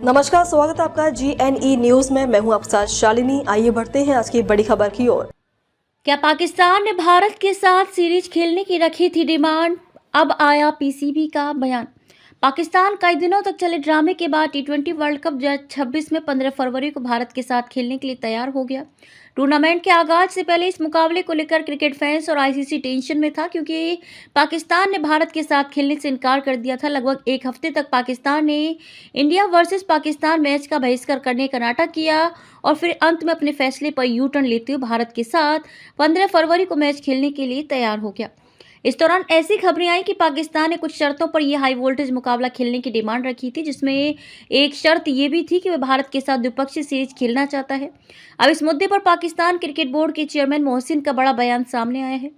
नमस्कार, स्वागत है आपका GNE न्यूज में। मैं हूं आपके साथ शालिनी। आइए बढ़ते हैं आज की बड़ी खबर की ओर। क्या पाकिस्तान ने भारत के साथ सीरीज खेलने की रखी थी डिमांड? अब आया पीसीबी का बयान। पाकिस्तान कई दिनों तक चले ड्रामे के बाद T20 वर्ल्ड कप 2026 में 15 फरवरी को भारत के साथ खेलने के लिए तैयार हो गया। टूर्नामेंट के आगाज से पहले इस मुकाबले को लेकर क्रिकेट फैंस और आईसीसी टेंशन में था, क्योंकि पाकिस्तान ने भारत के साथ खेलने से इनकार कर दिया था। लगभग एक हफ्ते तक पाकिस्तान ने इंडिया वर्सेस पाकिस्तान मैच का बहिष्कार करने का नाटक किया और फिर अंत में अपने फैसले पर यू टर्न लेते हुए भारत के साथ 15 फरवरी को मैच खेलने के लिए तैयार हो गया। इस दौरान ऐसी खबरें आई कि पाकिस्तान ने कुछ शर्तों पर यह हाई वोल्टेज मुकाबला खेलने की डिमांड रखी थी, जिसमें एक शर्त यह भी थी कि वह भारत के साथ द्विपक्षीय सीरीज खेलना चाहता है। अब इस मुद्दे पर पाकिस्तान क्रिकेट बोर्ड के चेयरमैन मोहसिन का बड़ा बयान सामने आया है।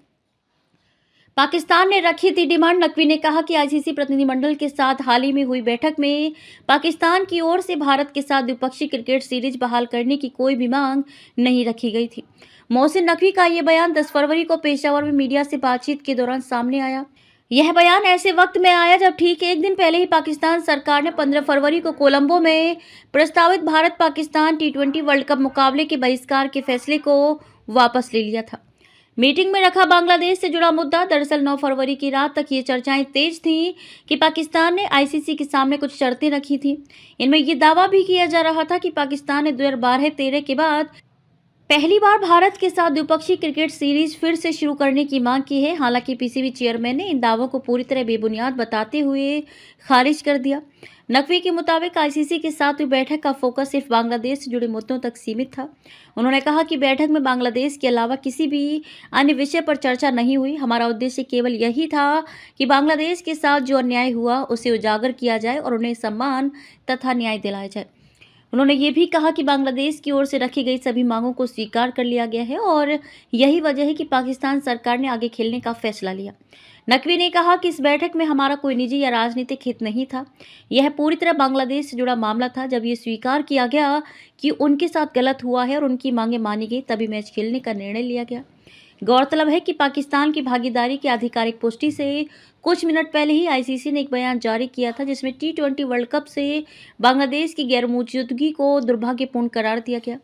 पाकिस्तान ने रखी थी डिमांड। नकवी ने कहा कि आईसीसी प्रतिनिधिमंडल के साथ हाल ही में हुई बैठक में पाकिस्तान की ओर से भारत के साथ द्विपक्षीय क्रिकेट सीरीज बहाल करने की कोई भी मांग नहीं रखी गई थी। मोहसिन नकवी का यह बयान 10 फरवरी को पेशावर में मीडिया से बातचीत के दौरान सामने आया। यह बयान ऐसे वक्त में आया जब ठीक एक दिन पहले ही पाकिस्तान सरकार ने 15 फरवरी को कोलंबो में प्रस्तावित Bharat Pakistan T20 world cup मुकाबले के बहिष्कार के फैसले को वापस ले लिया था। मीटिंग में रखा बांग्लादेश से जुड़ा मुद्दा। दरअसल 9 फरवरी की रात तक ये चर्चाएं तेज थीं कि पाकिस्तान ने आईसीसी के सामने कुछ शर्तें रखी थीं। इनमें यह दावा भी किया जा रहा था कि पाकिस्तान ने 2012-13 के बाद पहली बार भारत के साथ द्विपक्षीय क्रिकेट सीरीज फिर से शुरू करने की मांग की है। हालांकि पीसीबी चेयरमैन ने इन दावों को पूरी तरह बेबुनियाद बताते हुए खारिज कर दिया। नकवी के मुताबिक आईसीसी के साथ हुई बैठक का फोकस सिर्फ बांग्लादेश से जुड़े मुद्दों तक सीमित था। उन्होंने कहा कि बैठक में बांग्लादेश के अलावा किसी भी अन्य विषय पर चर्चा नहीं हुई। हमारा उद्देश्य केवल यही था कि बांग्लादेश के साथ जो अन्याय हुआ उसे उजागर किया जाए और उन्हें सम्मान तथा न्याय दिलाया जाए। उन्होंने ये भी कहा कि बांग्लादेश की ओर से रखी गई सभी मांगों को स्वीकार कर लिया गया है और यही वजह है कि पाकिस्तान सरकार ने आगे खेलने का फैसला लिया। नकवी ने कहा कि इस बैठक में हमारा कोई निजी या राजनीतिक हित नहीं था। यह पूरी तरह बांग्लादेश से जुड़ा मामला था। जब ये स्वीकार किया गया कि उनके साथ गलत हुआ है और उनकी मांगें मानी गई, तभी मैच खेलने का निर्णय लिया गया। गौरतलब है कि पाकिस्तान की भागीदारी की आधिकारिक पुष्टि से कुछ मिनट पहले ही आईसीसी ने एक बयान जारी किया था, जिसमें T20 वर्ल्ड कप से बांग्लादेश की गैरमौजूदगी को दुर्भाग्यपूर्ण करार दिया गया।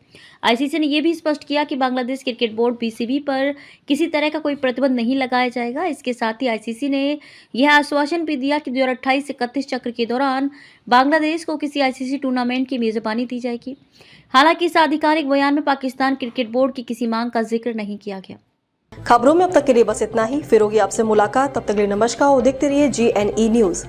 आईसीसी ने यह भी स्पष्ट किया कि बांग्लादेश क्रिकेट बोर्ड पीसीबी पर किसी तरह का कोई प्रतिबंध नहीं लगाया जाएगा। इसके साथ ही आईसीसी ने यह आश्वासन भी दिया कि 2028 से 31 चक्र के दौरान बांग्लादेश को किसी आईसीसी टूर्नामेंट की मेजबानी दी जाएगी। हालांकि इस आधिकारिक बयान में पाकिस्तान क्रिकेट बोर्ड की किसी मांग का जिक्र नहीं किया गया। खबरों में अब तक के लिए बस इतना ही। फिर होगी आपसे मुलाकात। तब तक के लिए नमस्कार और देखते रहिए GNE न्यूज।